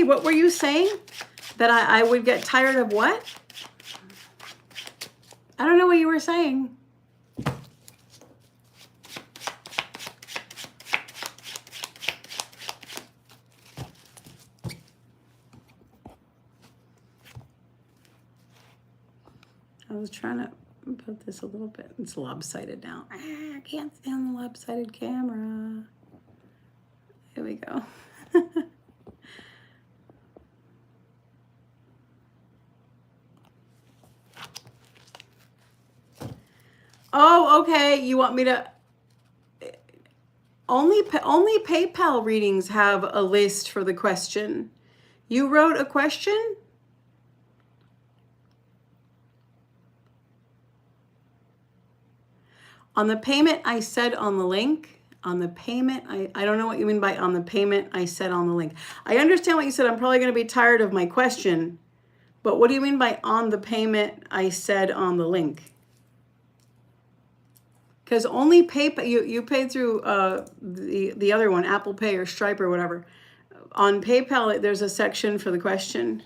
me. What were you saying? That I would get tired of what? I don't know what you were saying. I was trying to put this a little bit. It's lopsided now. I can't stay on the lopsided camera. Here we go. Oh, okay. You want me to... Only PayPal readings have a list for the question. You wrote a question? On the payment, I said on the link. On the payment, I don't know what you mean by on the payment, I said on the link. I understand what you said. I'm probably going to be tired of my question. But what do you mean by on the payment, I said on the link? Because only PayPal, you paid through the other one, Apple Pay or Stripe or whatever. On PayPal, there's a section for the question.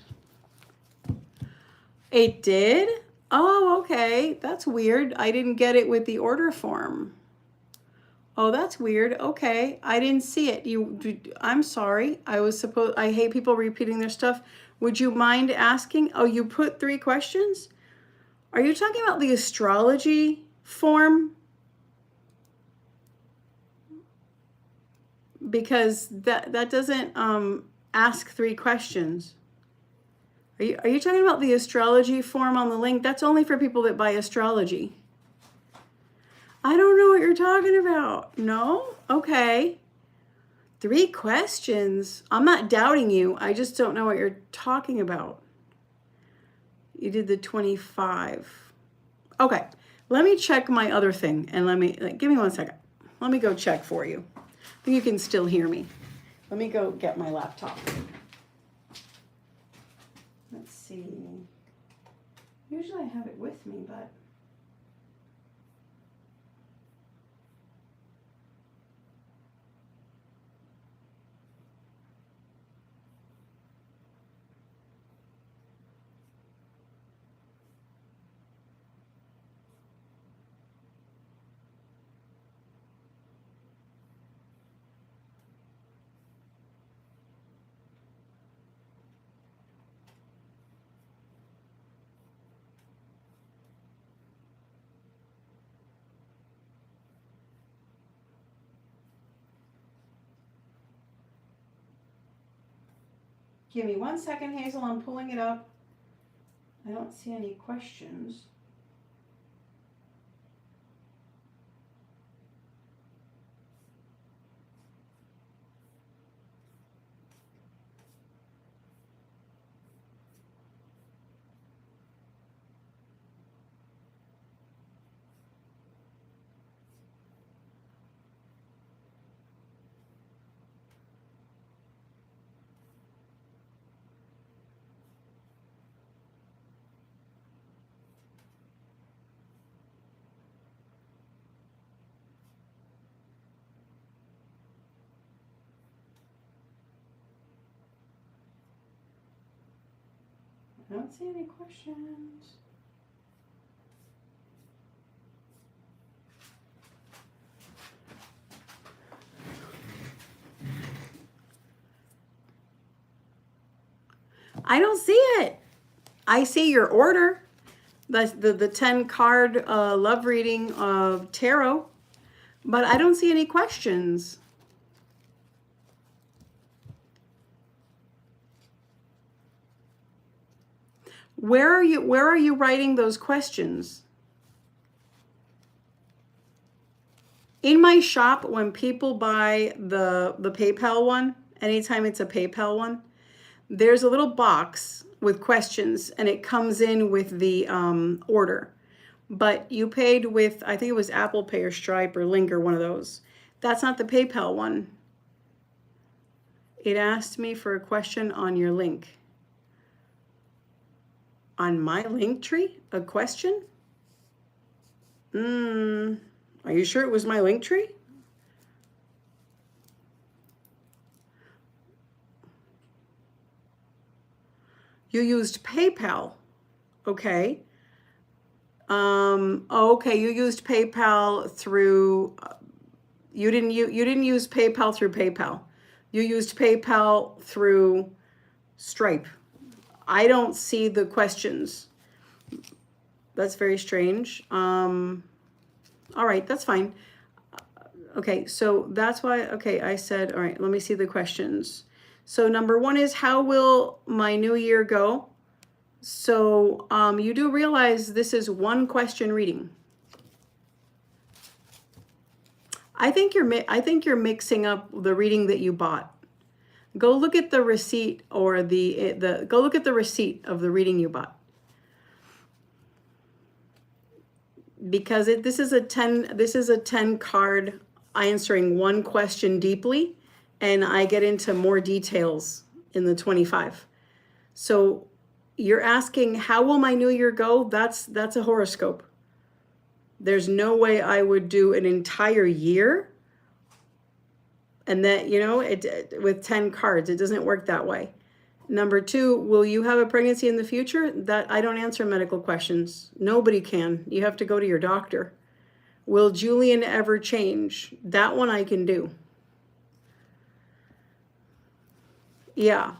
It did? Oh, okay. That's weird. I didn't get it with the order form. Oh, that's weird. Okay. I didn't see it. I'm sorry. I hate people repeating their stuff. Would you mind asking? Oh, you put 3 questions? Are you talking about the astrology form? Because that doesn't ask 3 questions. Are you talking about the astrology form on the link? That's only for people that buy astrology. I don't know what you're talking about. No? Okay. 3 questions. I'm not doubting you. I just don't know what you're talking about. You did the 25. Okay. Let me check my other thing and give me 1 second. Let me go check for you. I think you can still hear me. Let me go get my laptop. Let's see. Usually I have it with me, but... Give me 1 second, Hazel. I'm pulling it up. I don't see any questions. I don't see any questions. I don't see it. I see your order. The 10 card love reading of tarot, but I don't see any questions. Where are you writing those questions? In my shop, when people buy the PayPal one, anytime it's a PayPal one, there's a little box with questions and it comes in with the order. But you paid with, I think it was Apple Pay or Stripe or Link or one of those. That's not the PayPal one. It asked me for a question on your link. On my link tree? A question? Are you sure it was my link tree? You used PayPal. Okay. Okay, you used PayPal through, you didn't use PayPal through PayPal. You used PayPal through Stripe. I don't see the questions. That's very strange. All right, that's fine. Okay, so that's why, okay, I said, all right, let me see the questions. So number one is, how will my new year go? So you do realize this is one question reading. I think you're mixing up the reading that you bought. Go look at the receipt or go look at the receipt of the reading you bought. Because this is a 10 card answering one question deeply, and I get into more details in the 25. So you're asking, how will my new year go? That's a horoscope. There's no way I would do an entire year and that, you know, with 10 cards, it doesn't work that way. Number two, will you have a pregnancy in the future? That I don't answer medical questions. Nobody can. You have to go to your doctor. Will Julian ever change? That one I can do. Yeah.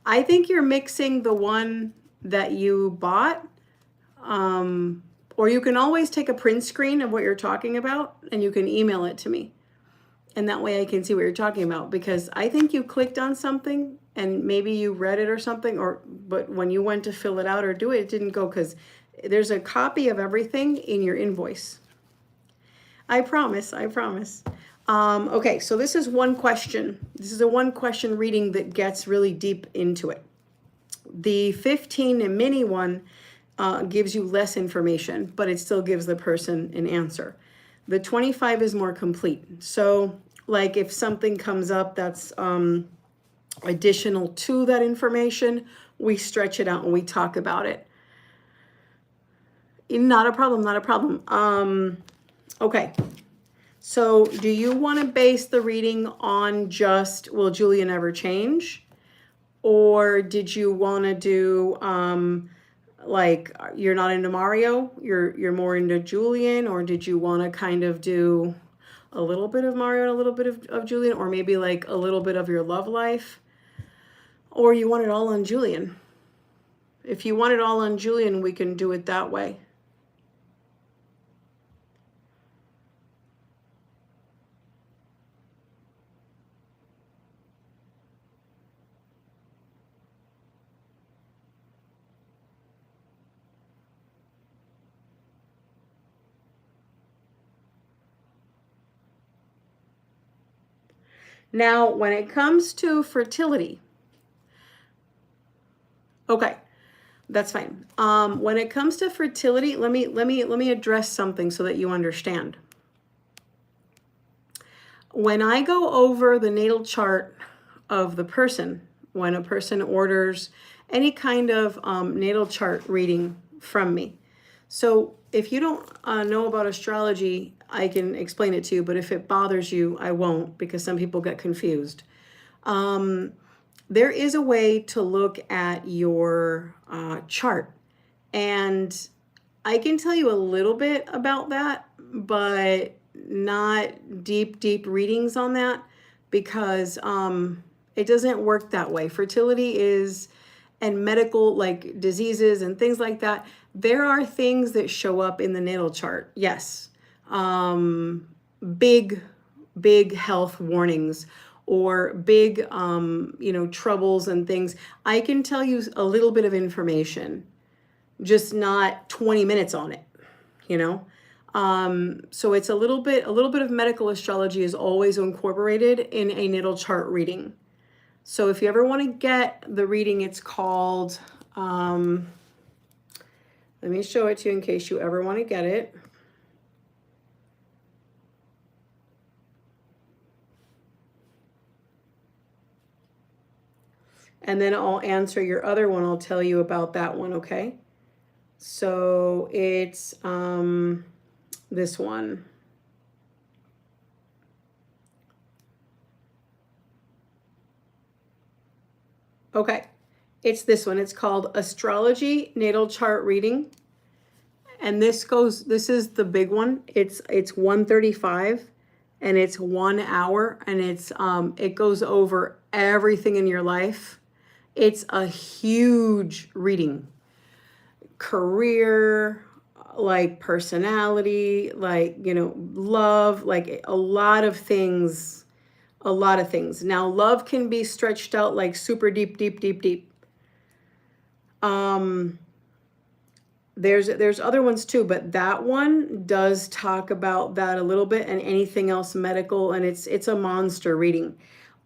I think you're mixing the one that you bought. Or you can always take a print screen of what you're talking about and you can email it to me. And that way I can see what you're talking about, because I think you clicked on something and maybe you read it or something, but when you went to fill it out or do it, it didn't go, because there's a copy of everything in your invoice. I promise, I promise. Okay, so this is one question. This is a one question reading that gets really deep into it. The 15 mini one gives you less information, but it still gives the person an answer. The 25 is more complete. So like if something comes up that's additional to that information, we stretch it out and we talk about it. Not a problem, not a problem. Okay, so do you want to base the reading on just, will Julian ever change? Or did you want to do like, you're not into Mario, you're more into Julian? Or did you want to kind of do a little bit of Mario and a little bit of Julian, or maybe like a little bit of your love life? Or you want it all on Julian? If you want it all on Julian, we can do it that way. Now, when it comes to fertility, okay, that's fine. When it comes to fertility, let me address something so that you understand. When I go over the natal chart of the person, when a person orders any kind of natal chart reading from me, so if you don't know about astrology, I can explain it to you, but if it bothers you, I won't, because some people get confused. There is a way to look at your chart, and I can tell you a little bit about that, but not deep readings on that, because it doesn't work that way. Fertility is, and medical, like diseases and things like that, there are things that show up in the natal chart, yes. Big health warnings, or big you know, troubles and things. I can tell you a little bit of information, just not 20 minutes on it, you know. So it's a little bit of medical astrology is always incorporated in a natal chart reading. So if you ever want to get the reading, it's called, let me show it to you in case you ever want to get it. And then I'll answer your other one. I'll tell you about that one, okay? So it's this one. Okay. It's this one. It's called Astrology Natal Chart Reading. And this is the big one. It's 135 and it's 1 hour, and it goes over everything in your life. It's a huge reading. Career, like personality, like, love, like a lot of things. Now, love can be stretched out like super deep, deep, deep, deep. There's other ones too, but that one does talk about that a little bit, and anything else medical, and it's a monster reading.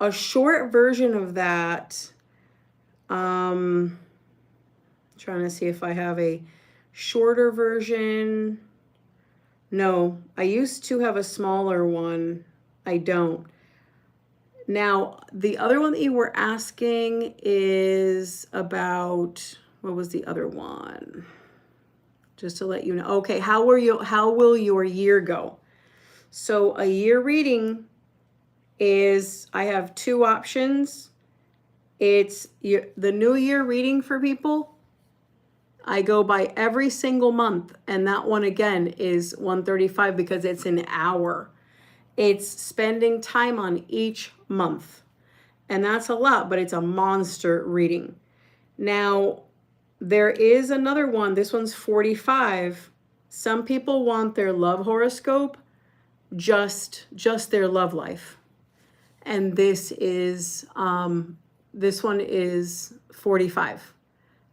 A short version of that, trying to see if I have a shorter version. No, I used to have a smaller one. I don't. Now, the other one that you were asking is about, what was the other one? Just to let you know. Okay, how will your year go? So a year reading is, I have 2 options. It's the new year reading for people. I go by every single month, and that one again is 135 because it's an hour. It's spending time on each month, and that's a lot, but it's a monster reading. Now, there is another one. This one's 45. Some people want their love horoscope, just their love life. And this one is 45.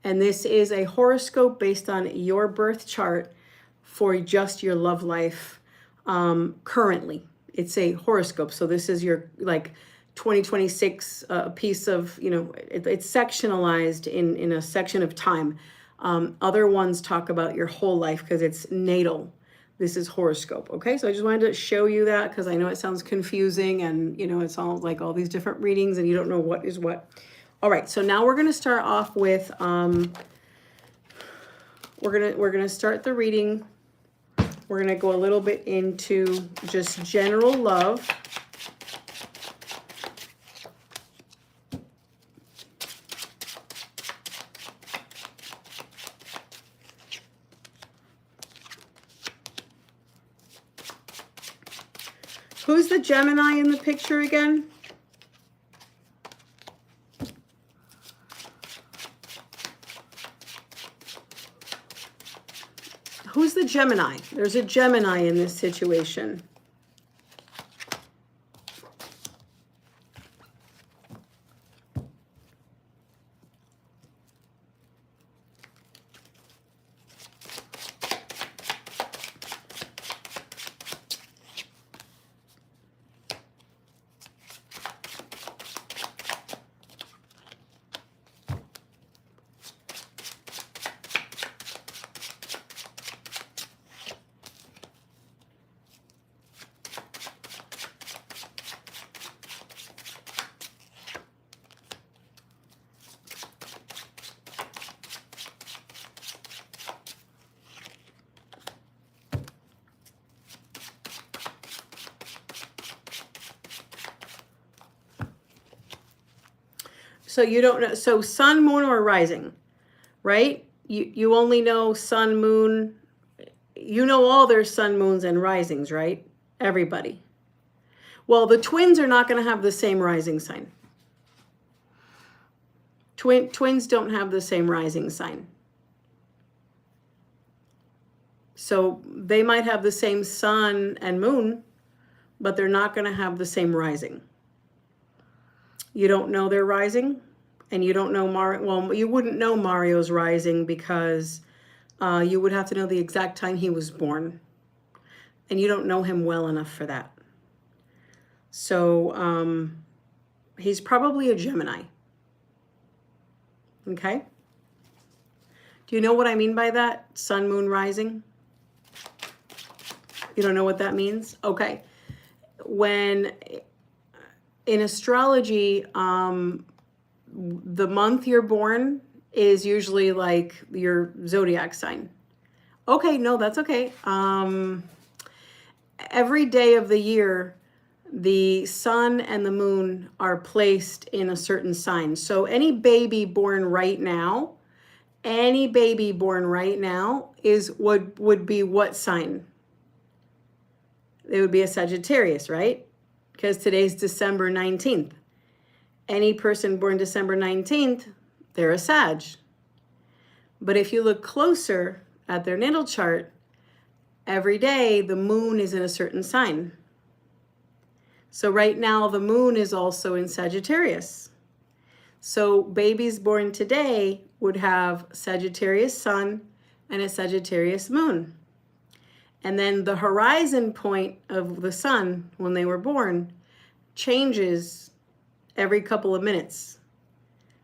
And this is a horoscope based on your birth chart for just your love life currently. It's a horoscope. So this is your 2026 piece of, it's sectionalized in a section of time. Other ones talk about your whole life because it's natal. This is horoscope. Okay, so I just wanted to show you that because I know it sounds confusing, and it's all like all these different readings and you don't know what is what. All right, so now we're going to start off with we're gonna start the reading. We're going to go a little bit into just general love. Who's the Gemini in the picture again? Who's the Gemini? There's a Gemini in this situation. So you don't know, so sun, moon, or rising, right? You only know sun, moon. You know all their sun, moons, and risings, right? Everybody. Well, the twins are not going to have the same rising sign. Twins don't have the same rising sign. So they might have the same sun and moon, but they're not going to have the same rising. You don't know their rising, and you don't know well, you wouldn't know Mario's rising because you would have to know the exact time he was born, and you don't know him well enough for that. So he's probably a Gemini. Okay? Do you know what I mean by that? Sun, moon, rising? You don't know what that means? Okay. When in astrology, the month you're born is usually like your zodiac sign. Okay, no, that's okay. Every day of the year, the sun and the moon are placed in a certain sign. So any baby born right now is would be what sign? It would be a Sagittarius, right? Because today's December 19th. Any person born December 19th, they're a Sag. But if you look closer at their natal chart, every day the moon is in a certain sign. So right now the moon is also in Sagittarius. So babies born today would have Sagittarius sun and a Sagittarius moon. And then the horizon point of the sun when they were born changes every couple of minutes.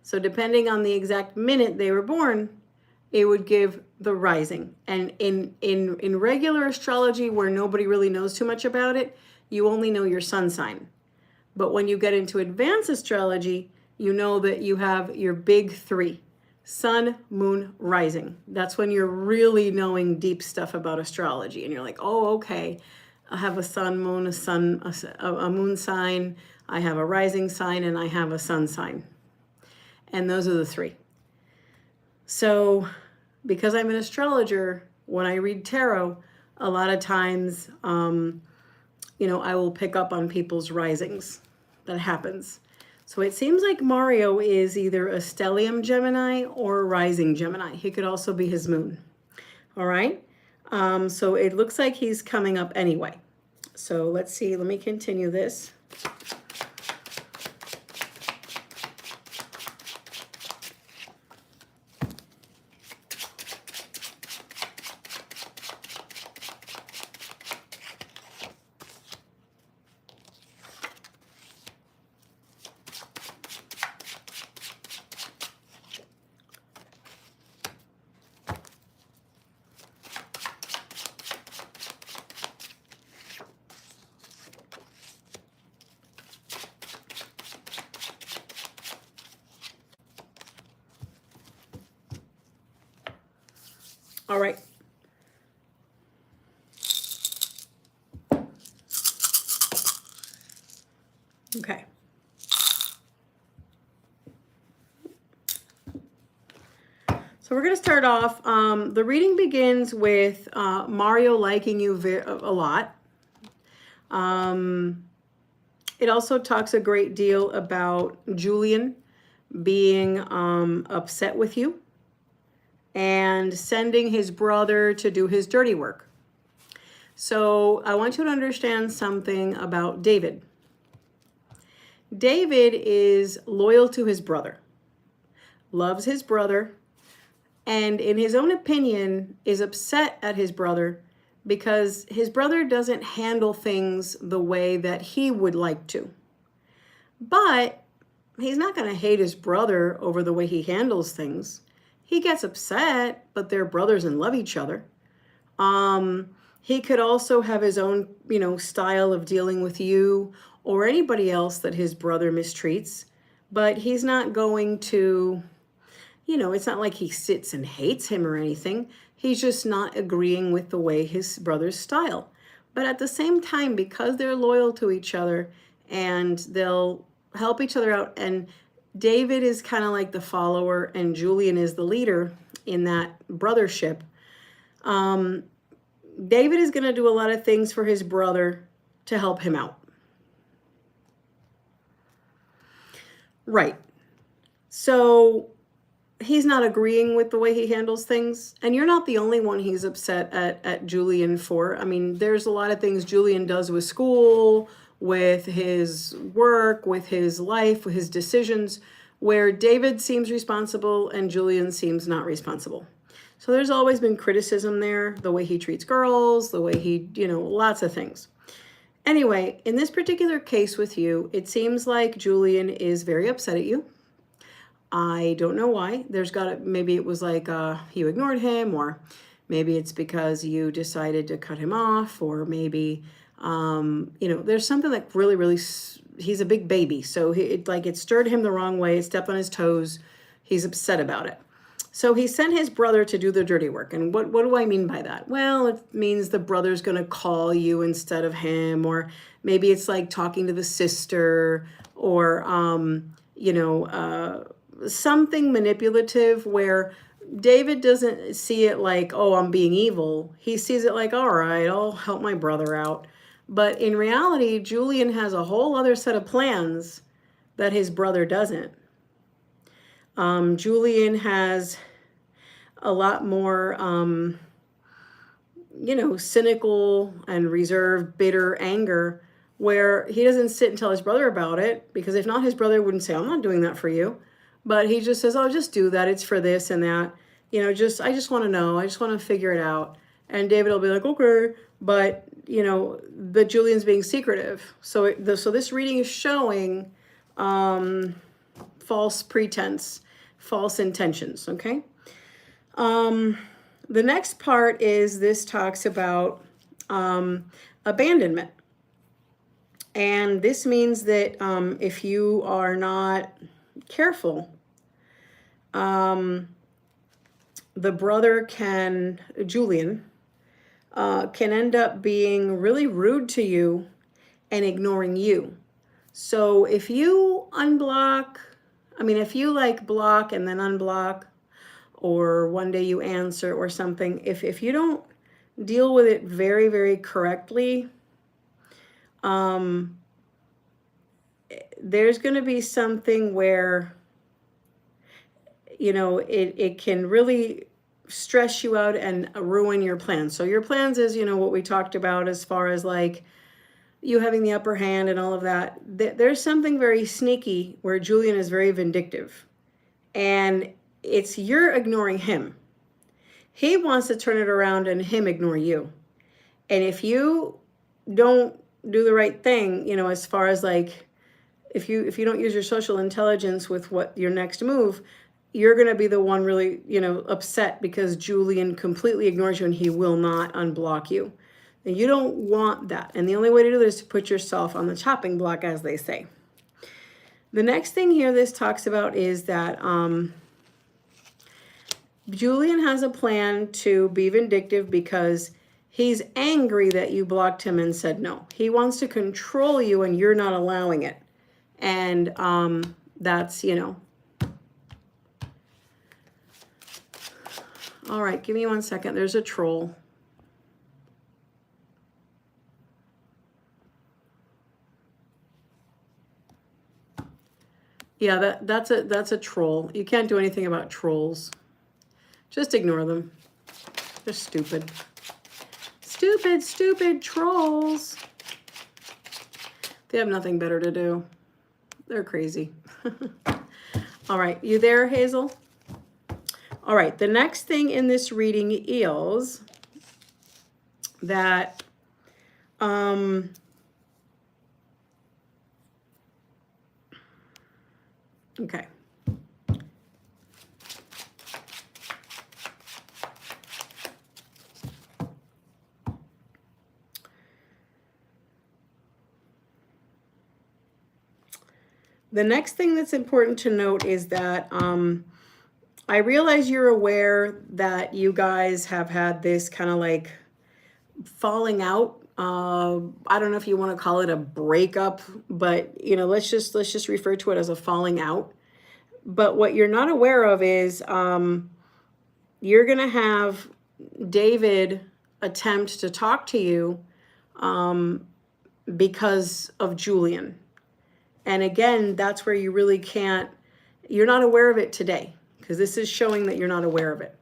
So depending on the exact minute they were born, it would give the rising. And in regular astrology, where nobody really knows too much about it, you only know your sun sign. But when you get into advanced astrology, you know that you have your big three: sun, moon, rising. That's when you're really knowing deep stuff about astrology. And you're like, oh, okay, I have a sun, moon, a moon sign, I have a rising sign, and I have a sun sign. And those are the three. So because I'm an astrologer, when I read tarot, a lot of times, I will pick up on people's risings. That happens. So it seems like Mario is either a stellium Gemini or a rising Gemini. He could also be his moon. All right. So it looks like he's coming up anyway. So let's see. Let me continue this. All right. Okay. So we're going to start off. The reading begins with Mario liking you a lot. It also talks a great deal about Julian being upset with you and sending his brother to do his dirty work. So I want you to understand something about David. David is loyal to his brother, loves his brother, and in his own opinion is upset at his brother because his brother doesn't handle things the way that he would like to. But he's not going to hate his brother over the way he handles things. He gets upset, but they're brothers and love each other. He could also have his own, style of dealing with you or anybody else that his brother mistreats, but he's not going to, it's not like he sits and hates him or anything. He's just not agreeing with the way his brother's style. But at the same time, because they're loyal to each other and they'll help each other out, and David is kind of like the follower and Julian is the leader in that brothership. David is going to do a lot of things for his brother to help him out. Right. So he's not agreeing with the way he handles things. And you're not the only one he's upset at Julian for. I mean, there's a lot of things Julian does with school, with his work, with his life, with his decisions, where David seems responsible and Julian seems not responsible. So there's always been criticism there, the way he treats girls, the way he, lots of things. Anyway, in this particular case with you, it seems like Julian is very upset at you. I don't know why. Maybe it was like you ignored him, or maybe it's because you decided to cut him off, or maybe there's something that really, he's a big baby. So it stirred him the wrong way. It stepped on his toes. He's upset about it. So he sent his brother to do the dirty work. And what do I mean by that? Well, it means the brother's going to call you instead of him, or maybe it's like talking to the sister, or, something manipulative where David doesn't see it like, oh, I'm being evil. He sees it like, all right, I'll help my brother out. But in reality, Julian has a whole other set of plans that his brother doesn't. Julian has a lot more, cynical and reserved, bitter anger, where he doesn't sit and tell his brother about it, because if not, his brother wouldn't say, I'm not doing that for you. But he just says, oh, just do that. It's for this and that. I just want to know. I just want to figure it out. And David will be like, okay. But, but Julian's being secretive. So this reading is showing false pretense, false intentions, okay? The next part is this talks about abandonment. And this means that if you are not careful, the brother Julian, can end up being really rude to you and ignoring you. So if you if you like block and then unblock, or one day you answer or something, if you don't deal with it very, very correctly, there's going to be something where, it can really stress you out and ruin your plans. So your plans is, what we talked about as far as like you having the upper hand and all of that. There's something very sneaky where Julian is very vindictive, and you're ignoring him. He wants to turn it around and him ignore you. And if you don't do the right thing, as far as like, if you don't use your social intelligence with what your next move, you're going to be the one really, upset because Julian completely ignores you and he will not unblock you. And you don't want that. And the only way to do this is to put yourself on the chopping block, as they say. The next thing here this talks about is that Julian has a plan to be vindictive because he's angry that you blocked him and said no. He wants to control you and you're not allowing it. And that's, All right, give me 1 second. There's a troll. Yeah, that's a troll. You can't do anything about trolls. Just ignore them. They're stupid. Stupid, stupid trolls. They have nothing better to do. They're crazy. All right, you there, Hazel? All right, the next thing in this reading is that okay. The next thing that's important to note is that I realize you're aware that you guys have had this kind of like falling out. I don't know if you want to call it a breakup, but let's just refer to it as a falling out. But what you're not aware of is you're gonna have David attempt to talk to you because of Julian. And again, that's where you really can't, you're not aware of it today, because this is showing that you're not aware of it.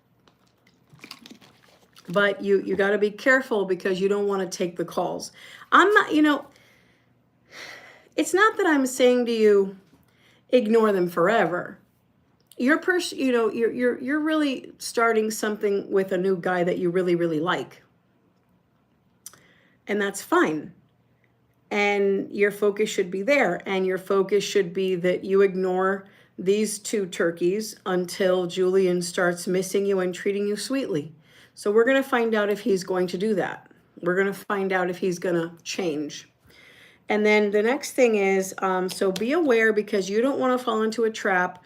But you got to be careful because you don't want to take the calls. I'm not, it's not that I'm saying to you, ignore them forever. You're really starting something with a new guy that you really, really like. And that's fine. And your focus should be there. And your focus should be that you ignore these two turkeys until Julian starts missing you and treating you sweetly. So we're going to find out if he's going to do that. We're going to find out if he's going to change. And then the next thing is, so be aware, because you don't want to fall into a trap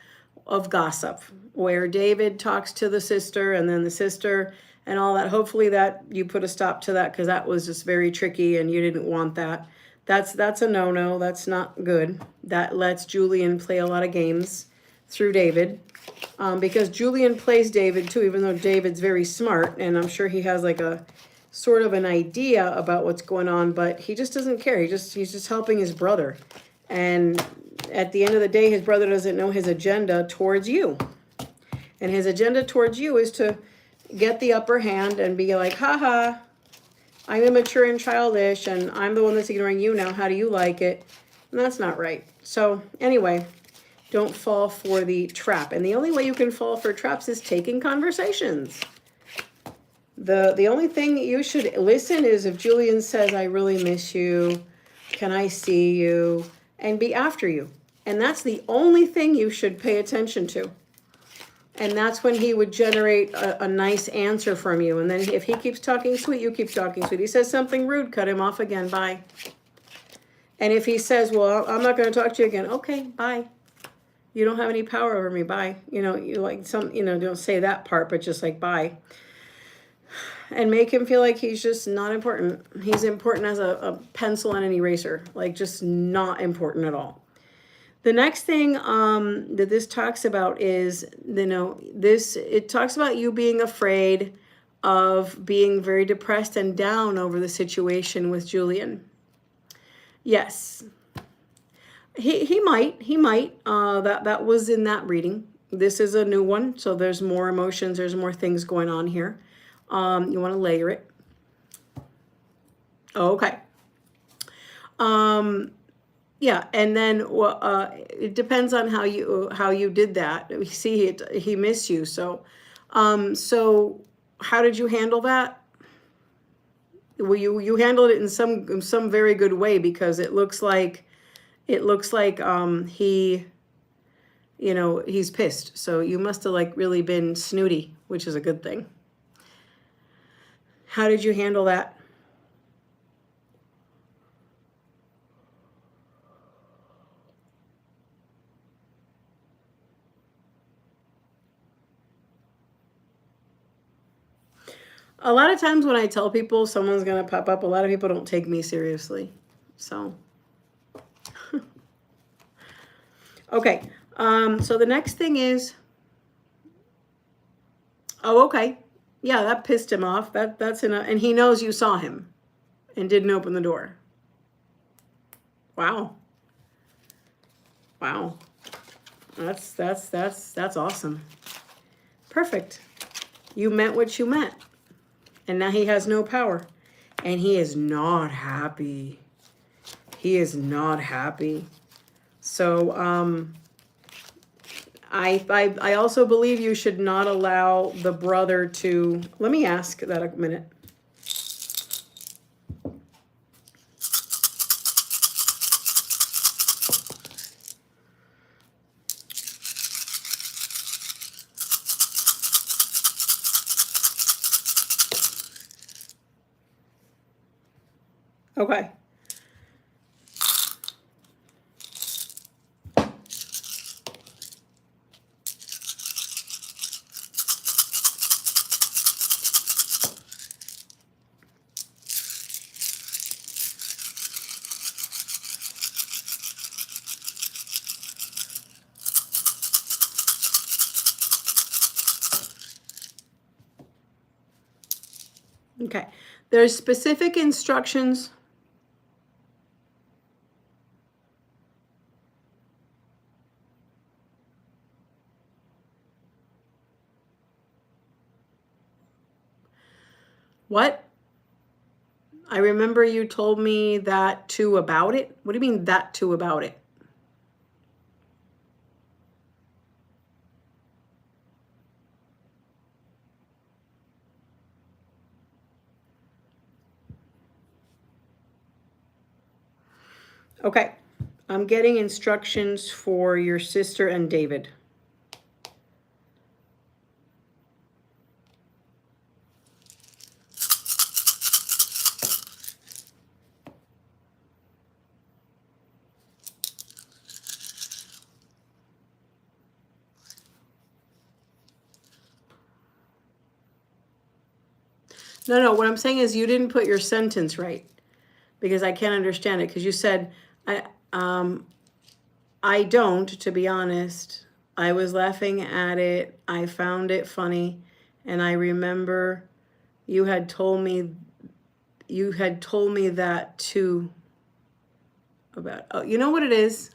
of gossip, where David talks to the sister and then the sister and all that. Hopefully that you put a stop to that, because that was just very tricky and you didn't want that. That's a no-no. That's not good. That lets Julian play a lot of games through David, because Julian plays David too, even though David's very smart and I'm sure he has like a sort of an idea about what's going on, but he just doesn't care. He's just helping his brother. And at the end of the day, his brother doesn't know his agenda towards you. And his agenda towards you is to get the upper hand and be like, haha, I'm immature and childish and I'm the one that's ignoring you now. How do you like it? And that's not right. So anyway, don't fall for the trap. And the only way you can fall for traps is taking conversations. The only thing you should listen is if Julian says, I really miss you. Can I see you? And be after you. And that's the only thing you should pay attention to. And that's when he would generate a nice answer from you. And then if he keeps talking sweet, you keep talking sweet. He says something rude, cut him off again. Bye. And if he says, well, I'm not going to talk to you again. Okay, bye. You don't have any power over me. Bye. You know, you like some, you know, don't say that part, but just like bye. And make him feel like he's just not important. He's important as a pencil and an eraser. Like just not important at all. The next thing that this talks about is, you know, it talks about you being afraid of being very depressed and down over the situation with Julian. Yes, he might. That was in that reading. This is a new one, so there's more emotions. There's more things going on here. You want to layer it. Okay. Yeah, and then it depends on how you did that. We see it. He missed you. So, so how did you handle that? Well, you handled it in some very good way, because it looks like he, you know, he's pissed. So you must have like really been snooty, which is a good thing. How did you handle that? A lot of times when I tell people someone's going to pop up, a lot of people don't take me seriously. So, okay. So the next thing is, oh, okay. Yeah, that pissed him off. That's enough. And he knows you saw him and didn't open the door. Wow. Wow. That's awesome. Perfect. You meant what you meant. And now he has no power. And he is not happy. He is not happy. So I also believe you should not allow the brother to... Let me ask that a minute. Okay. Okay. There's specific instructions. What? I remember you told me that too about it. What do you mean that too about it? Okay. I'm getting instructions for your sister and David. No, what I'm saying is you didn't put your sentence right because I can't understand it because you said, I don't, to be honest. I was laughing at it. I found it funny. And I remember you had told me that too about, oh, you know what it is?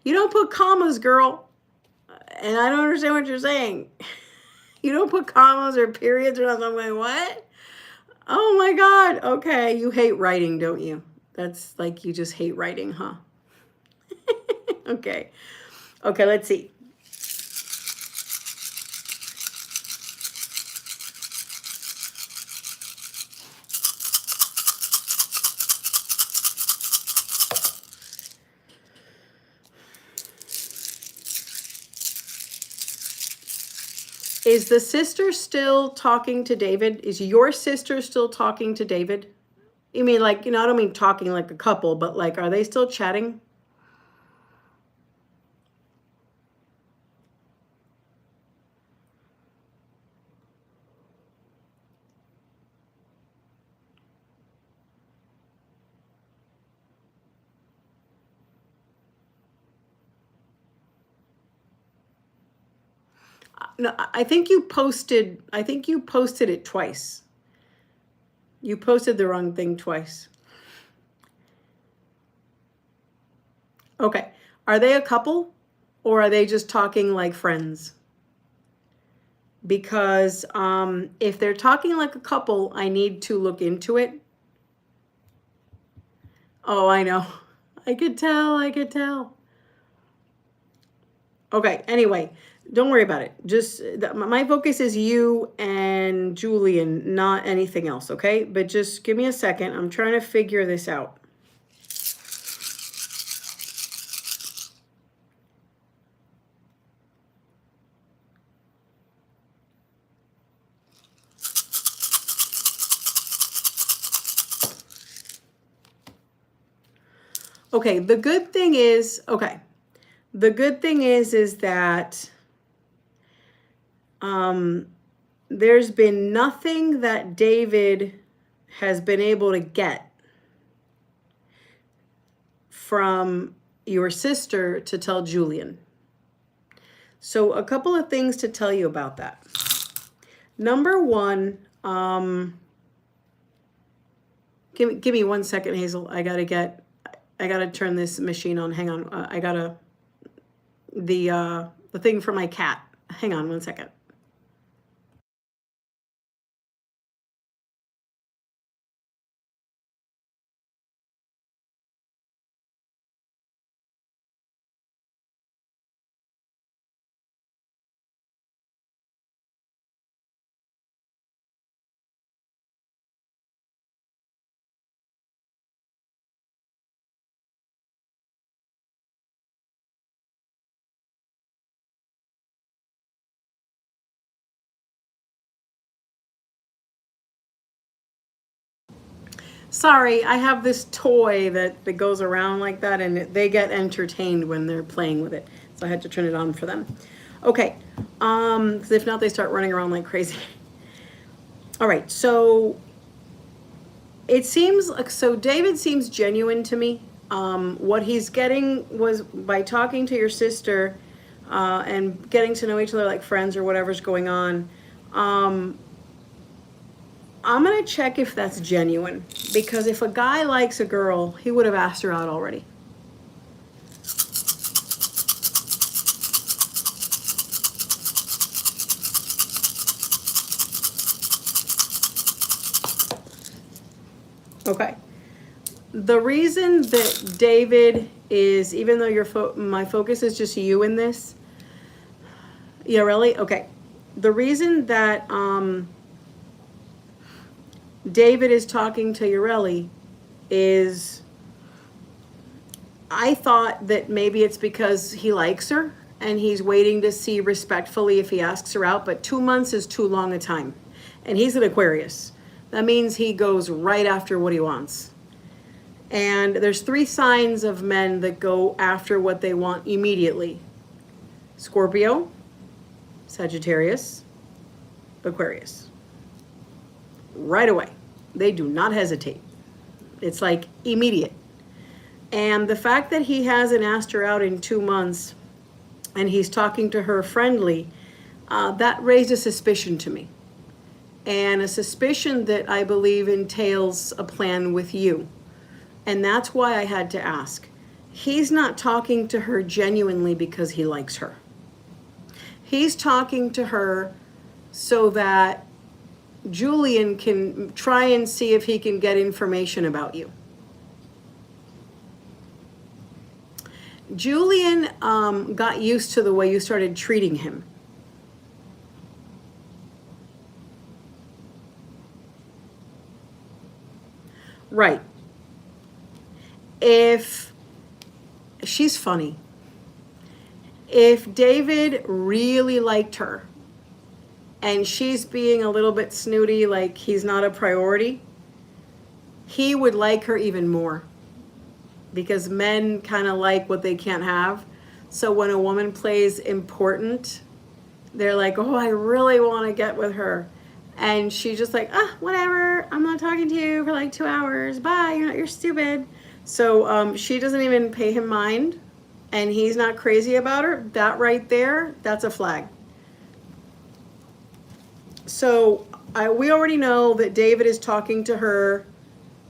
You don't put commas, girl. And I don't understand what you're saying. You don't put commas or periods or nothing. I'm like, what? Oh my God. Okay. You hate writing, don't you? That's like you just hate writing, huh? Okay. Okay, let's see. Is the sister still talking to David? Is your sister still talking to David? You mean like, I don't mean talking like a couple, but like, are they still chatting? No, I think you posted it twice. You posted the wrong thing twice. Okay. Are they a couple or are they just talking like friends? Because if they're talking like a couple, I need to look into it. Oh, I know. I could tell. Okay, anyway, don't worry about it. Just my focus is you and Julian, not anything else, okay? But just give me a second. I'm trying to figure this out. Okay, the good thing is that there's been nothing that David has been able to get from your sister to tell Julian. So a couple of things to tell you about that. Number one, give me 1 second, Hazel. I gotta turn this machine on. Hang on. I gotta the thing for my cat. Hang on 1 second. Sorry, I have this toy that goes around like that, and they get entertained when they're playing with it. So I had to turn it on for them. Okay, because if not, they start running around like crazy. All right, so it seems like, so David seems genuine to me. What he's getting was by talking to your sister and getting to know each other like friends or whatever's going on. I'm going to check if that's genuine, because if a guy likes a girl, he would have asked her out already. Okay. The reason that David is, even though my focus is just you in this, yeah, really? Okay. The reason that David is talking to Ureli is, I thought that maybe it's because he likes her and he's waiting to see respectfully if he asks her out, but 2 months is too long a time. And he's an Aquarius. That means he goes right after what he wants. And there's 3 signs of men that go after what they want immediately: Scorpio, Sagittarius, Aquarius. right away. They do not hesitate. It's like immediate. And the fact that he hasn't asked her out in 2 months and he's talking to her friendly, that raised a suspicion to me. And a suspicion that I believe entails a plan with you. And that's why I had to ask. He's not talking to her genuinely because he likes her. He's talking to her so that Julian can try and see if he can get information about you. Julian got used to the way you started treating him. Right. If she's funny. If David really liked her and she's being a little bit snooty, like he's not a priority, he would like her even more. Because men kind of like what they can't have. So when a woman plays important, they're like, oh, I really want to get with her. And she's just like, whatever, I'm not talking to you for like 2 hours. Bye, you're stupid. So she doesn't even pay him mind, and he's not crazy about her. That right there, that's a flag. So we already know that David is talking to her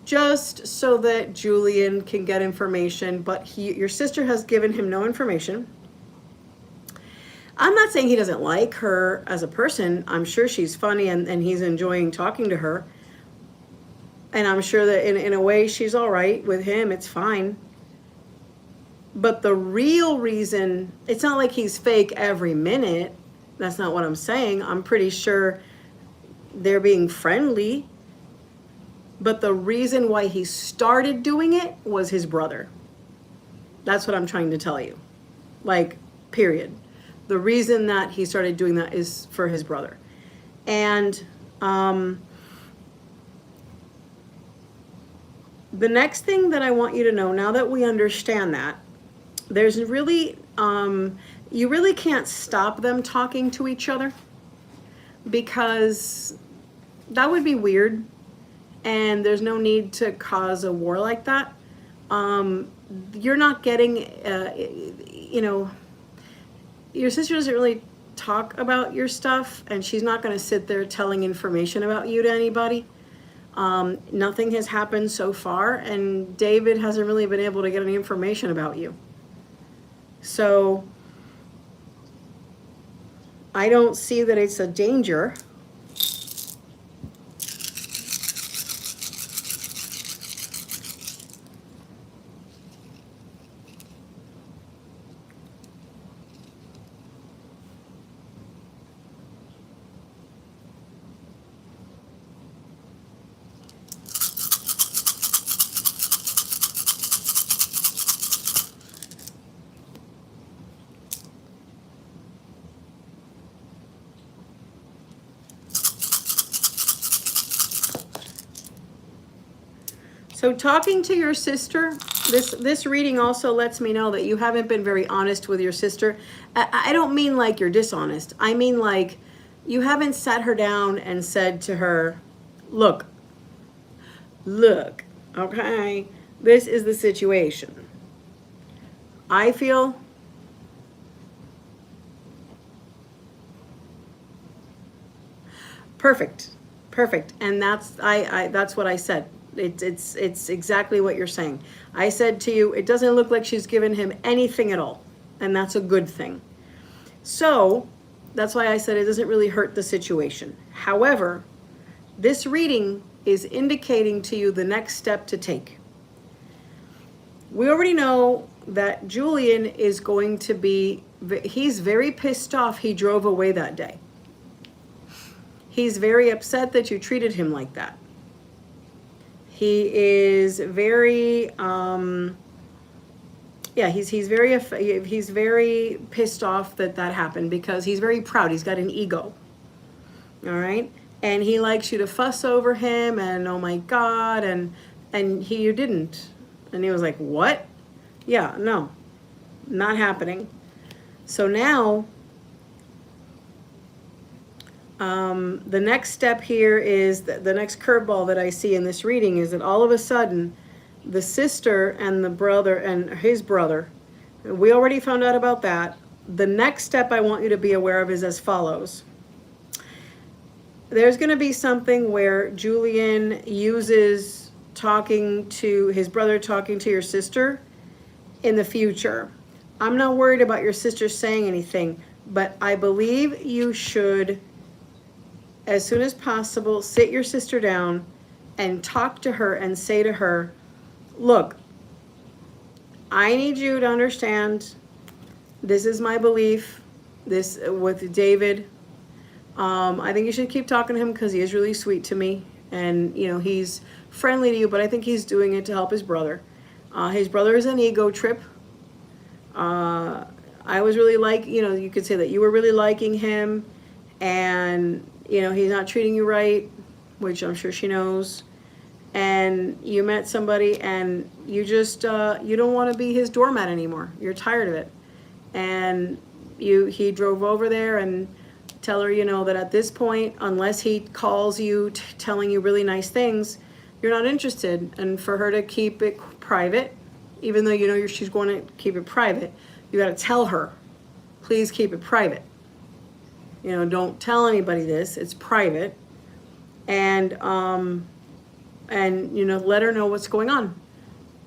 just so that Julian can get information, but your sister has given him no information. I'm not saying he doesn't like her as a person. I'm sure she's funny and he's enjoying talking to her. And I'm sure that in a way she's all right with him. It's fine. But the real reason, it's not like he's fake every minute. That's not what I'm saying. I'm pretty sure they're being friendly. But the reason why he started doing it was his brother. That's what I'm trying to tell you. Like, period. The reason that he started doing that is for his brother. And the next thing that I want you to know, now that we understand that, there's really, you really can't stop them talking to each other, because that would be weird. And there's no need to cause a war like that. You're not getting, your sister doesn't really talk about your stuff, and she's not going to sit there telling information about you to anybody. Nothing has happened so far, and David hasn't really been able to get any information about you. So I don't see that it's a danger. So talking to your sister, this reading also lets me know that you haven't been very honest with your sister. I don't mean like you're dishonest. I mean like you haven't sat her down and said to her, look, okay, this is the situation. I feel perfect. And that's what I said. It's exactly what you're saying. I said to you, it doesn't look like she's given him anything at all. And that's a good thing. So that's why I said it doesn't really hurt the situation. However, this reading is indicating to you the next step to take. We already know that Julian is going to be, he's very pissed off he drove away that day. He's very upset that you treated him like that. He is very, he's very pissed off that happened, because he's very proud. He's got an ego, all right? And he likes you to fuss over him, and oh my God, and you didn't. And he was like, what? Yeah, no, not happening. So now, The next step here is the next curveball that I see in this reading is that all of a sudden the sister and the brother and his brother, we already found out about that. The next step I want you to be aware of is as follows. There's going to be something where Julian uses talking to his brother, talking to your sister in the future. I'm not worried about your sister saying anything, but I believe you should, as soon as possible, sit your sister down and talk to her and say to her, look, I need you to understand, this is my belief, this with David. I think you should keep talking to him because he is really sweet to me. And, you know, he's friendly to you, but I think he's doing it to help his brother. His brother is an ego trip. I was really you could say that you were really liking him, and, you know, he's not treating you right, which I'm sure she knows. And you met somebody and you just, you don't want to be his doormat anymore. You're tired of it. And he drove over there, and tell her, you know, that at this point, unless he calls you telling you really nice things, you're not interested. And for her to keep it private, even though you know she's going to keep it private, you got to tell her, please keep it private. You know, don't tell anybody this. It's private. And you know, let her know what's going on.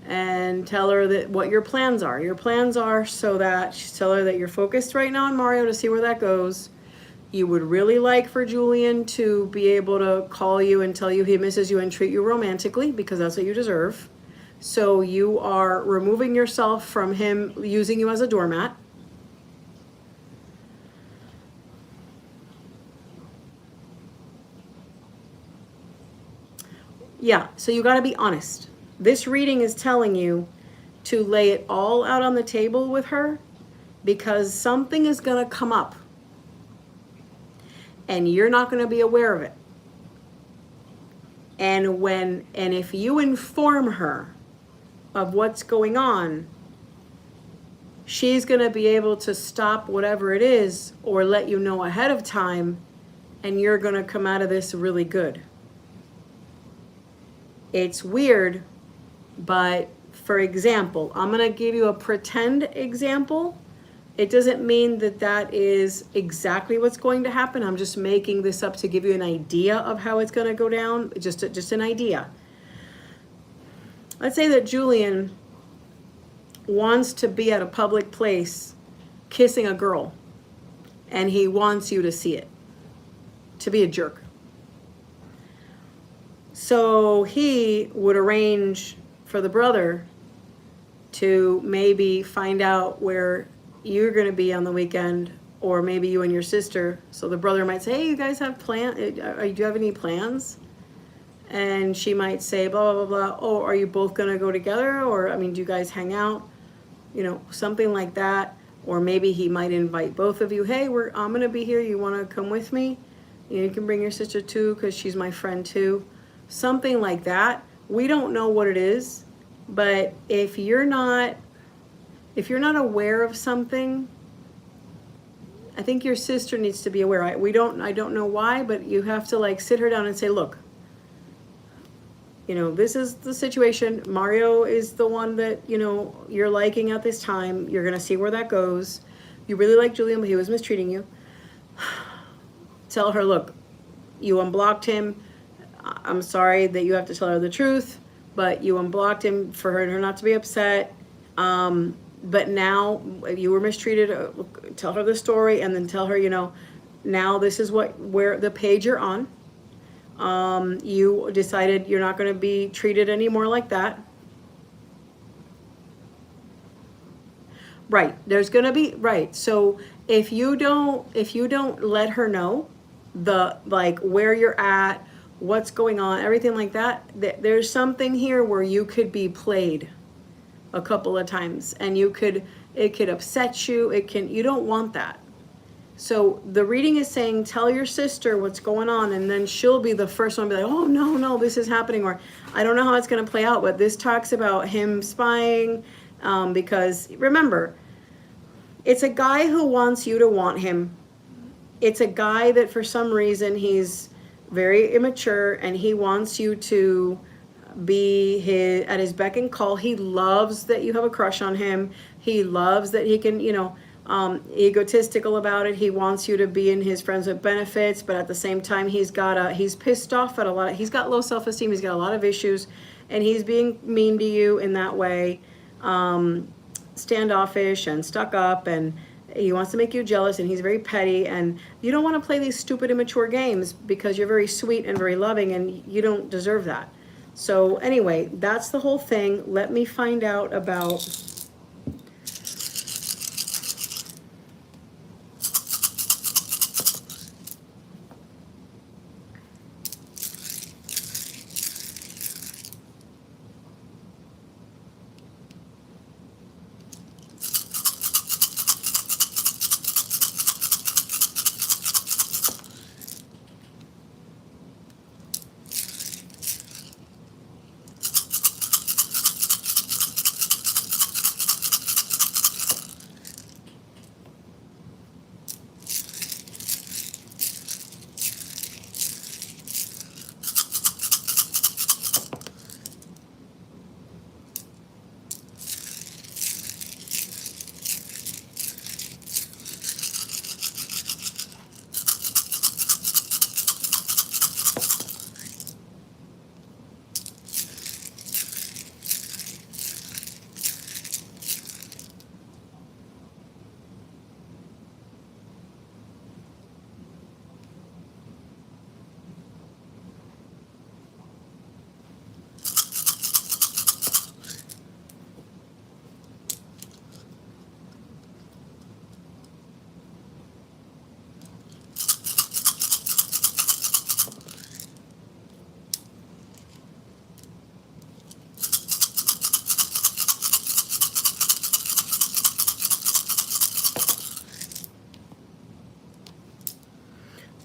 And tell her that what your plans are. Your plans are so that, tell her that you're focused right now on Mario to see where that goes. You would really like for Julian to be able to call you and tell you he misses you and treat you romantically, because that's what you deserve. So you are removing yourself from him using you as a doormat. Yeah, so you got to be honest. This reading is telling you to lay it all out on the table with her, because something is going to come up and you're not going to be aware of it. And if you inform her of what's going on, she's going to be able to stop whatever it is or let you know ahead of time, and you're going to come out of this really good. It's weird, but for example, I'm going to give you a pretend example. It doesn't mean that that is exactly what's going to happen. I'm just making this up to give you an idea of how it's going to go down, just an idea. Let's say that Julian wants to be at a public place kissing a girl, and he wants you to see it, to be a jerk. So he would arrange for the brother to maybe find out where you're going to be on the weekend, or maybe you and your sister. So the brother might say, hey, you guys have plans? Do you have any plans? And she might say, blah, blah, blah, blah. Oh, are you both going to go together? Or, I mean, do you guys hang out? You know, something like that. Or maybe he might invite both of you. Hey, I'm going to be here. You want to come with me? You can bring your sister too, because she's my friend too. Something like that. We don't know what it is, but if you're not aware of something, I think your sister needs to be aware. I don't know why, but you have to like sit her down and say, look, you know, this is the situation. Mario is the one that, you know, you're liking at this time. You're going to see where that goes. You really like Julian, but he was mistreating you. Tell her, look, you unblocked him. I'm sorry that you have to tell her the truth, but you unblocked him for her not to be upset. But now you were mistreated. Tell her the story, and then tell her, you know, now this is where the page you're on. You decided you're not going to be treated anymore like that. Right. There's going to be, right. So if you don't let her know where you're at, what's going on, everything like that, there's something here where you could be played a couple of times, and it could upset you. You don't want that. So the reading is saying, tell your sister what's going on, and then she'll be the first one to be like, oh, no, this is happening, or I don't know how it's going to play out, but this talks about him spying, because remember, it's a guy who wants you to want him, it's a guy that for some reason he's very immature and he wants you to be at his beck and call. He loves that you have a crush on him. He loves that he can, egotistical about it. He wants you to be in his friends with benefits, but at the same time, he's pissed off at he's got low self-esteem. He's got a lot of issues, and he's being mean to you in that way, standoffish and stuck up, and he wants to make you jealous, and he's very petty, and you don't want to play these stupid, immature games because you're very sweet and very loving, and you don't deserve that. So anyway, that's the whole thing. Let me find out about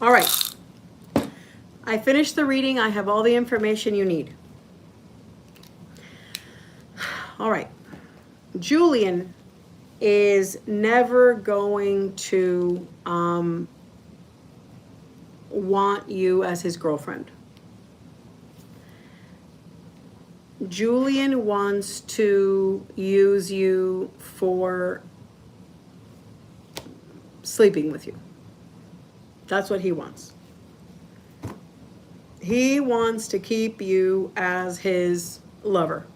all right. I finished the reading. I have all the information you need. All right. Julian is never going to want you as his girlfriend. Julian wants to use you for sleeping with you. That's what he wants. He wants to keep you as his lover.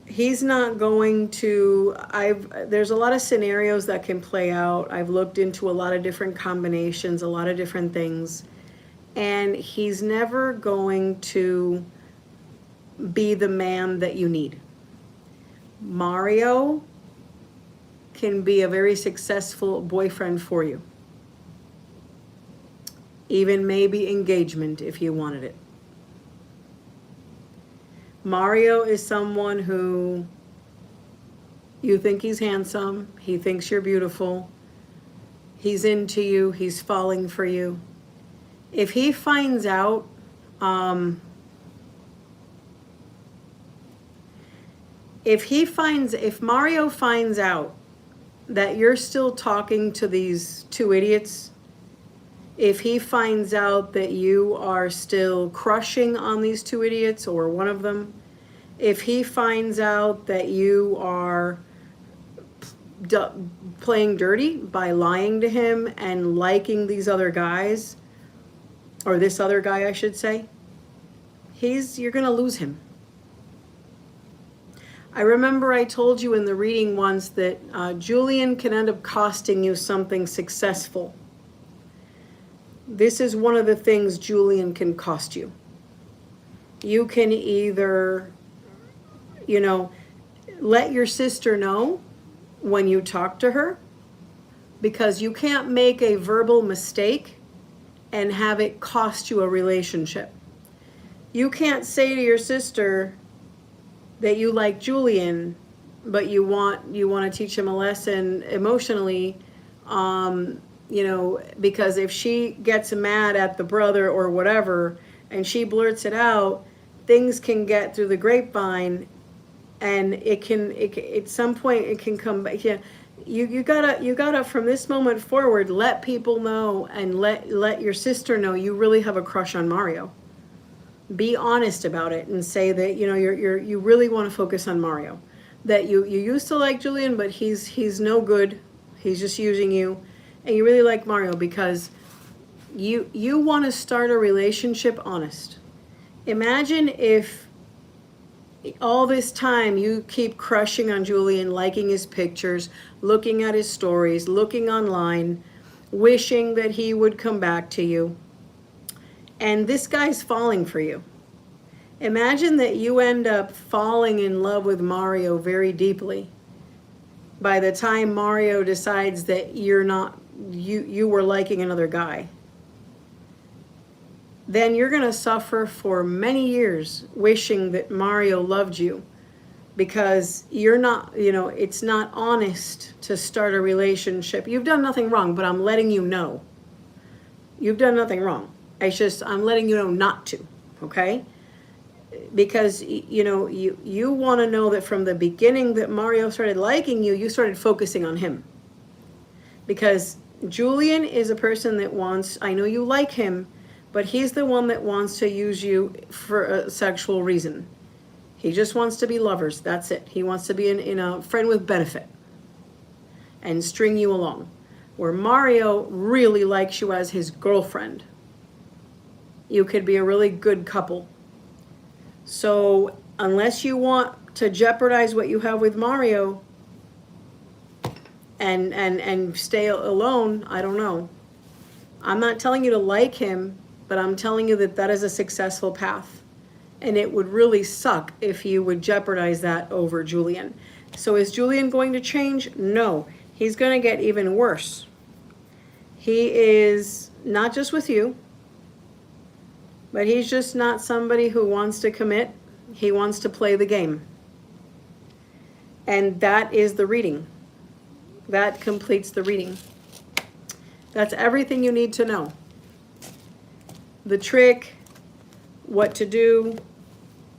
He's not going to, there's a lot of scenarios that can play out. I've looked into a lot of different combinations, a lot of different things, and he's never going to be the man that you need. Mario can be a very successful boyfriend for you. Even maybe engagement if you wanted it. Mario is someone who you think he's handsome, he thinks you're beautiful, he's into you, he's falling for you. If he finds out, if Mario finds out that you're still talking to these two idiots, if he finds out that you are still crushing on these two idiots or one of them, if he finds out that you are playing dirty by lying to him and liking these other guys, or this other guy I should say, you're gonna lose him. I remember I told you in the reading once that Julian can end up costing you something successful. This is one of the things Julian can cost you. You can either, let your sister know when you talk to her, because you can't make a verbal mistake and have it cost you a relationship. You can't say to your sister that you like Julian, but you want to teach him a lesson emotionally, because if she gets mad at the brother or whatever, and she blurts it out, things can get through the grapevine, and at some point it can come back. you gotta from this moment forward let people know and let your sister know you really have a crush on Mario. Be honest about it and say that you really want to focus on Mario. That you used to like Julian, but he's no good. He's just using you, and you really like Mario because you want to start a relationship honest. Imagine if all this time you keep crushing on Julian, liking his pictures, looking at his stories, looking online, wishing that he would come back to you. And this guy's falling for you. Imagine that you end up falling in love with Mario very deeply. By the time Mario decides that you were liking another guy, then you're going to suffer for many years wishing that Mario loved you, because you're not, it's not honest to start a relationship. You've done nothing wrong, but I'm letting you know. You've done nothing wrong. I'm letting you know not to, okay? Because, you want to know that from the beginning that Mario started liking you, you started focusing on him. Because Julian is a person that wants, I know you like him, but he's the one that wants to use you for a sexual reason. He just wants to be lovers. That's it. He wants to be in a friend with benefit and string you along. Where Mario really likes you as his girlfriend. You could be a really good couple. So unless you want to jeopardize what you have with Mario and stay alone, I don't know. I'm not telling you to like him, but I'm telling you that is a successful path. And it would really suck if you would jeopardize that over Julian. So is Julian going to change? No. He's going to get even worse. He is not just with you, but he's just not somebody who wants to commit. He wants to play the game. And that is the reading. That completes the reading. That's everything you need to know. The trick, what to do,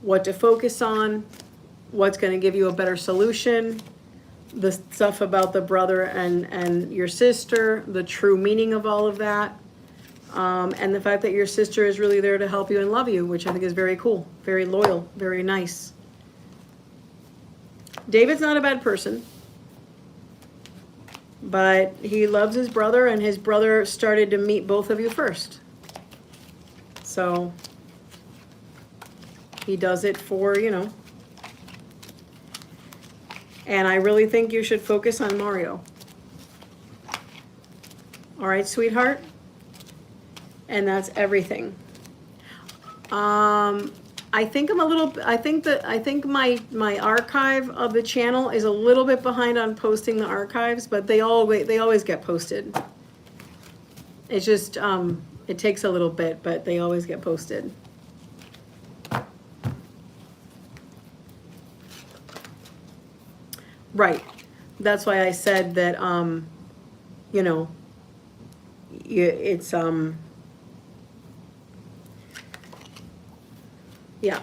what to focus on, what's going to give you a better solution, the stuff about the brother and your sister, the true meaning of all of that, and the fact that your sister is really there to help you and love you, which I think is very cool, very loyal, very nice. David's not a bad person, but he loves his brother, and his brother started to meet both of you first. So he does it for, and I really think you should focus on Mario. All right, sweetheart? And that's everything. I think my archive of the channel is a little bit behind on posting the archives, but they always get posted. It's just, it takes a little bit, but they always get posted. Right. That's why I said that, it's, yeah.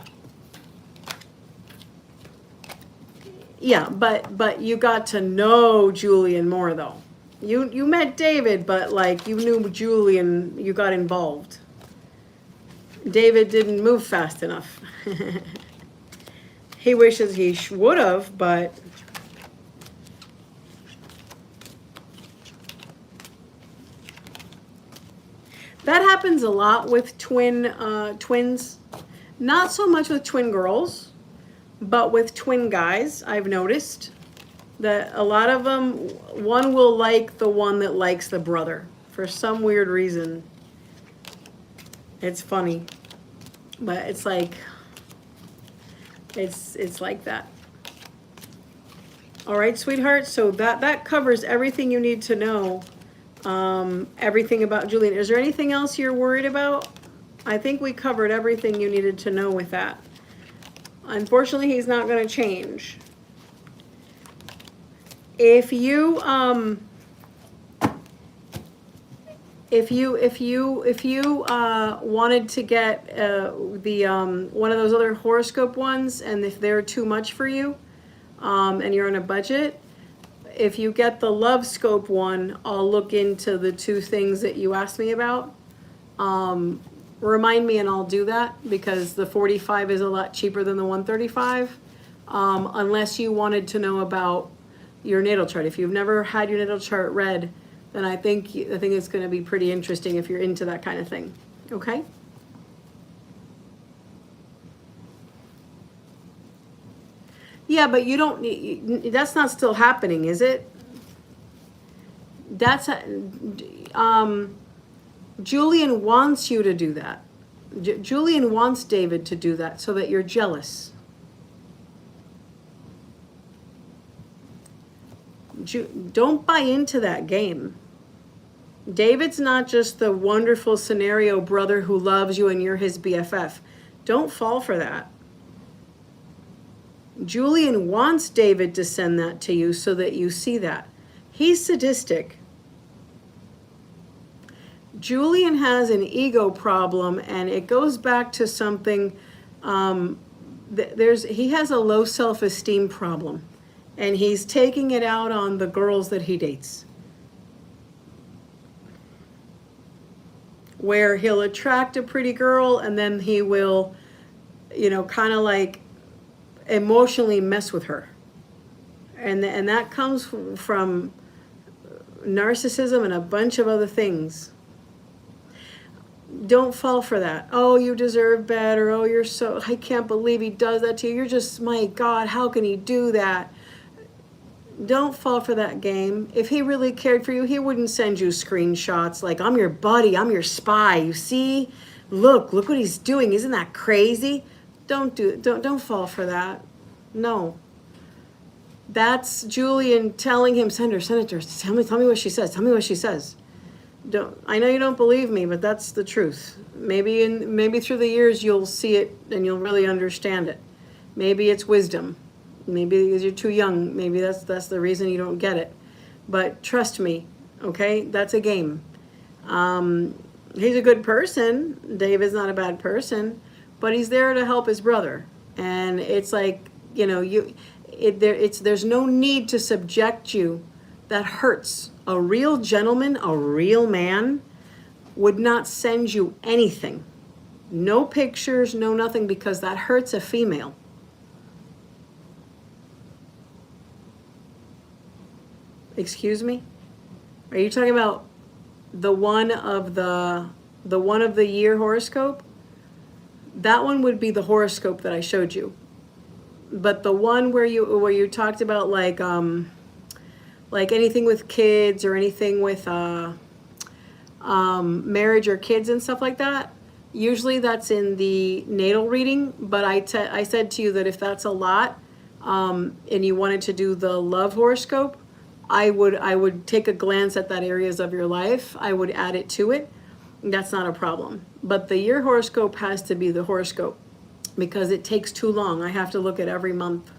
Yeah, but you got to know Julian more, though. You met David, but like you knew Julian, you got involved. David didn't move fast enough. He wishes he would have, but that happens a lot with twins. Not so much with twin girls, but with twin guys, I've noticed that a lot of them, one will like the one that likes the brother for some weird reason. It's funny, but it's like, it's like that. All right, sweetheart. So that covers everything you need to know. Everything about Julian. Is there anything else you're worried about? I think we covered everything you needed to know with that. Unfortunately, he's not going to change. If you wanted to get the one of those other horoscope ones, and if they're too much for you, and you're on a budget, if you get the love scope one, I'll look into the two things that you asked me about. Remind me and I'll do that, because the 45 is a lot cheaper than the 135. Unless you wanted to know about your natal chart. If you've never had your natal chart read, then I think it's going to be pretty interesting if you're into that kind of thing. Okay? Yeah, but you don't. That's not still happening, is it? That's Julian wants you to do that. Julian wants David to do that so that you're jealous. Don't buy into that game. David's not just the wonderful scenario brother who loves you and you're his BFF. Don't fall for that. Julian wants David to send that to you so that you see that. He's sadistic. Julian has an ego problem, and it goes back to something. He has a low self-esteem problem, and he's taking it out on the girls that he dates. Where he'll attract a pretty girl, and then he will, kind of like emotionally mess with her. And that comes from narcissism and a bunch of other things. Don't fall for that. Oh, you deserve better. Oh, I can't believe he does that to you. You're just, my God, how can he do that? Don't fall for that game. If he really cared for you, he wouldn't send you screenshots like, I'm your buddy, I'm your spy. You see? Look what he's doing. Isn't that crazy? Don't fall for that. No. That's Julian telling him, send her, tell me what she says. Tell me what she says. I know you don't believe me, but that's the truth. Maybe through the years you'll see it and you'll really understand it. Maybe it's wisdom. Maybe because you're too young. Maybe that's the reason you don't get it. But trust me, okay? That's a game. He's a good person. David's not a bad person, but he's there to help his brother. And it's like, there's no need to subject you. That hurts. A real gentleman, a real man, would not send you anything. No pictures, no nothing, because that hurts a female. Excuse me? Are you talking about the one of the year horoscope? That one would be the horoscope that I showed you. But the one where you talked about like anything with kids or anything with marriage or kids and stuff like that, usually that's in the natal reading. But I said to you that if that's a lot, and you wanted to do the love horoscope, I would take a glance at that areas of your life. I would add it to it. That's not a problem. But the year horoscope has to be the horoscope because it takes too long. I have to look at every month.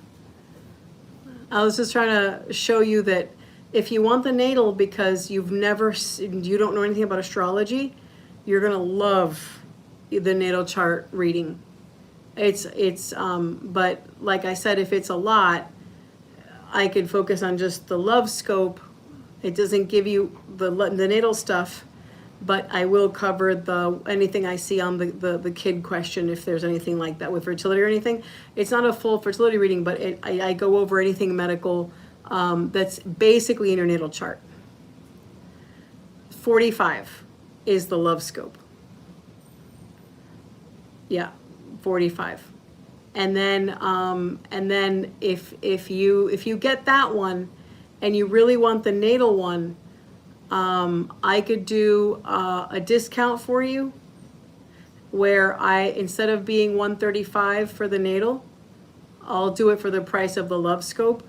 I was just trying to show you that if you want the natal because you don't know anything about astrology, you're gonna love the natal chart reading. But like I said, if it's a lot, I could focus on just the love scope. It doesn't give you the natal stuff, but I will cover anything I see on the kid question, if there's anything like that with fertility or anything. It's not a full fertility reading, but I go over anything medical that's basically in your natal chart. 45 is the love scope. Yeah, 45. And then if you get that one and you really want the natal one, I could do a discount for you where instead of being 135 for the natal, I'll do it for the price of the love scope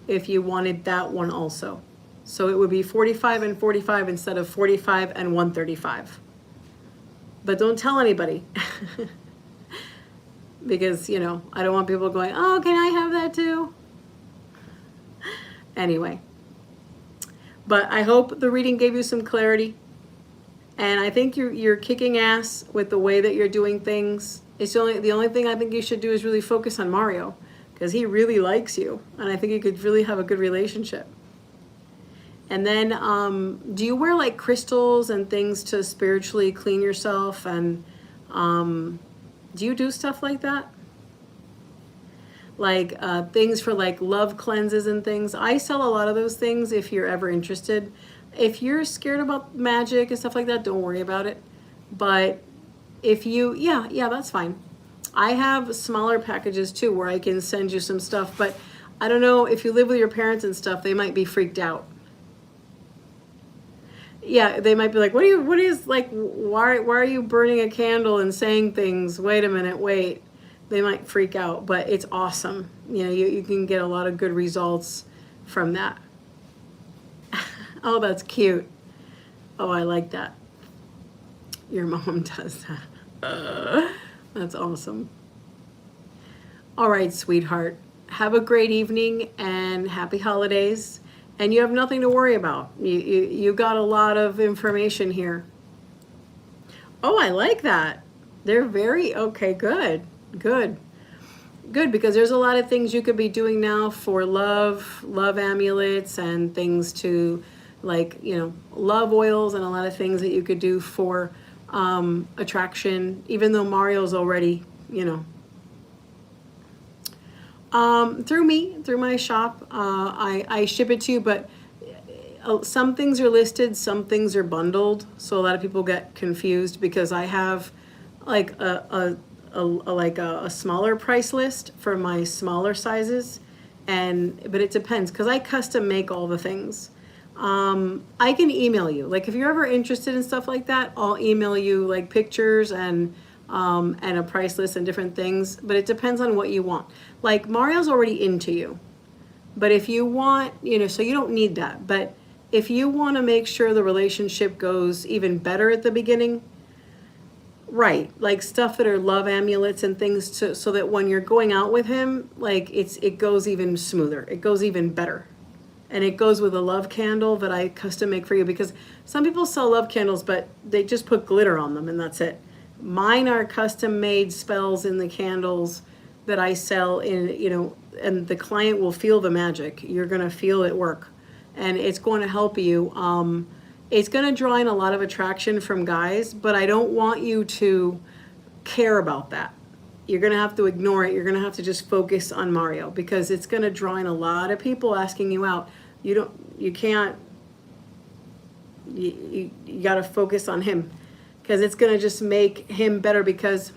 if you wanted that one also. So it would be 45 and 45 instead of 45 and 135. But don't tell anybody. Because, I don't want people going, oh, can I have that too? Anyway. But I hope the reading gave you some clarity. And I think you're kicking ass with the way that you're doing things. It's the only thing I think you should do is really focus on Mario. Because he really likes you. And I think you could really have a good relationship. And then, do you wear like crystals and things to spiritually clean yourself? And do you do stuff like that? Like things for like love cleanses and things. I sell a lot of those things if you're ever interested. If you're scared about magic and stuff like that, don't worry about it. But if you, yeah, that's fine. I have smaller packages too where I can send you some stuff, but I don't know if you live with your parents and stuff, they might be freaked out. Yeah, they might be like, what is like, why are you burning a candle and saying things? Wait a minute, wait. They might freak out, but it's awesome. You know, you can get a lot of good results from that. Oh, that's cute. Oh, I like that. Your mom does that. That's awesome. All right, sweetheart. Have a great evening and happy holidays. And you have nothing to worry about. You got a lot of information here. Oh, I like that. They're very, okay, good. Good, because there's a lot of things you could be doing now for love amulets and things to, like, you know, love oils and a lot of things that you could do for attraction, even though Mario's already, you know, through my shop. I ship it to you, but some things are listed, some things are bundled, so a lot of people get confused because I have like a smaller price list for my smaller sizes, but it depends because I custom make all the things. I can email you, like if you're ever interested in stuff like that, I'll email you like pictures and a price list and different things, but it depends on what you want. Like Mario's already into you, but if you want, you know, so you don't need that, but if you want to make sure the relationship goes even better at the beginning, right, like stuff that are love amulets and things so that when you're going out with him, like it goes even smoother, it goes even better. And it goes with a love candle that I custom make for you, because some people sell love candles but they just put glitter on them and that's it. Mine are custom made spells in the candles that I sell in, you know, and the client will feel the magic. You're going to feel it work and it's going to help you. It's going to draw in a lot of attraction from guys, but I don't want you to care about that. You're going to have to ignore it. You're going to have to just focus on Mario, because it's going to draw in a lot of people asking you out. You got to focus on him, because it's going to just make him better. Because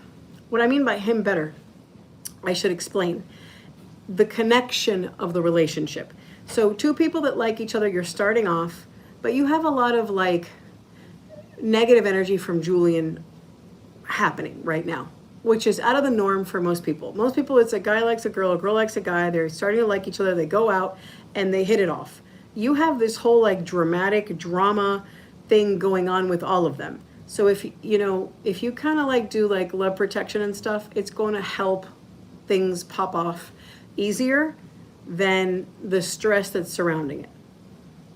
what I mean by him better, I should explain the connection of the relationship. So two people that like each other, you're starting off, but you have a lot of like negative energy from Julian happening right now, which is out of the norm for most people. Most people, it's a guy likes a girl likes a guy, they're starting to like each other, they go out and they hit it off. You have this whole like dramatic drama thing going on with all of them. So if you kind of like do like love protection and stuff, it's going to help things pop off easier than the stress that's surrounding it.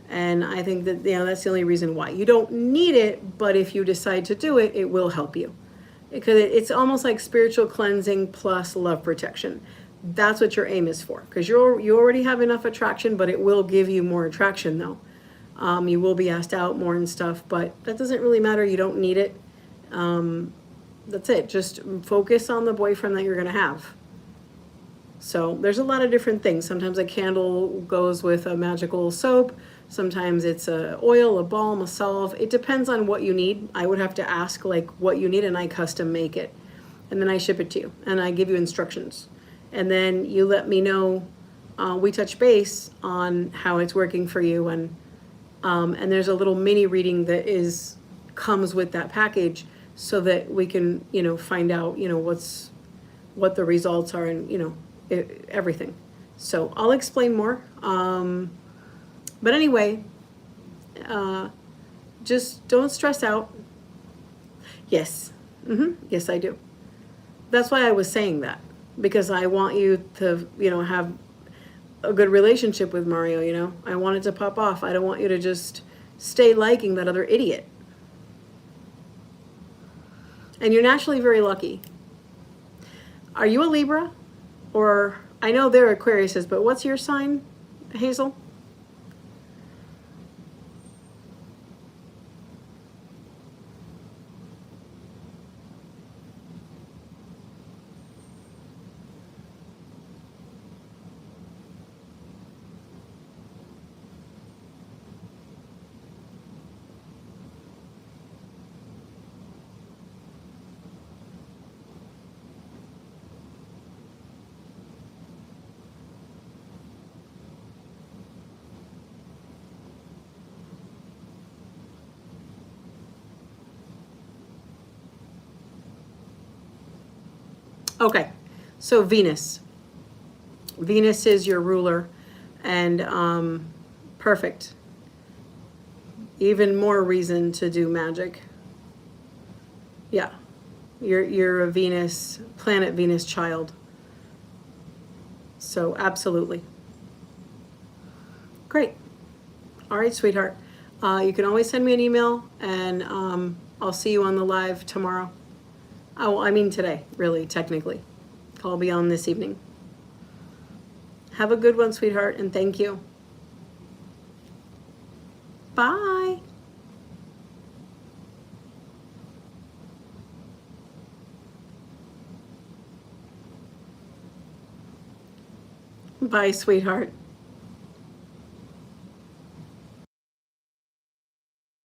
And I think that, you know, that's the only reason why. You don't need it, but if you decide to do it, it will help you. Because it's almost like spiritual cleansing plus love protection. That's what your aim is for. Because you already have enough attraction, but it will give you more attraction though. You will be asked out more and stuff, but that doesn't really matter. You don't need it. That's it. Just focus on the boyfriend that you're going to have. So there's a lot of different things. Sometimes a candle goes with a magical soap. Sometimes it's a oil, a balm, a salve. It depends on what you need. I would have to ask like what you need, and I custom make it. And then I ship it to you and I give you instructions. And then you let me know, we touch base on how it's working for you. And there's a little mini reading that comes with that package, so that we can, you know, find out, you know, what the results are, and, you know, everything. So I'll explain more. But anyway, just don't stress out. Yes. Yes, I do. That's why I was saying that, because I want you to, you know, have a good relationship with Mario, you know. I want it to pop off. I don't want you to just stay liking that other idiot. And you're naturally very lucky. Are you a Libra? Or, I know they're Aquariuses, but what's your sign, Hazel? Okay, so Venus. Venus is your ruler, and perfect. Even more reason to do magic. Yeah, you're a Venus, planet Venus child. So absolutely. Great. All right, sweetheart. You can always send me an email, and I'll see you on the live tomorrow. Oh, I mean today, really, technically. I'll be on this evening. Have a good one, sweetheart, and thank you. Bye. Bye, sweetheart.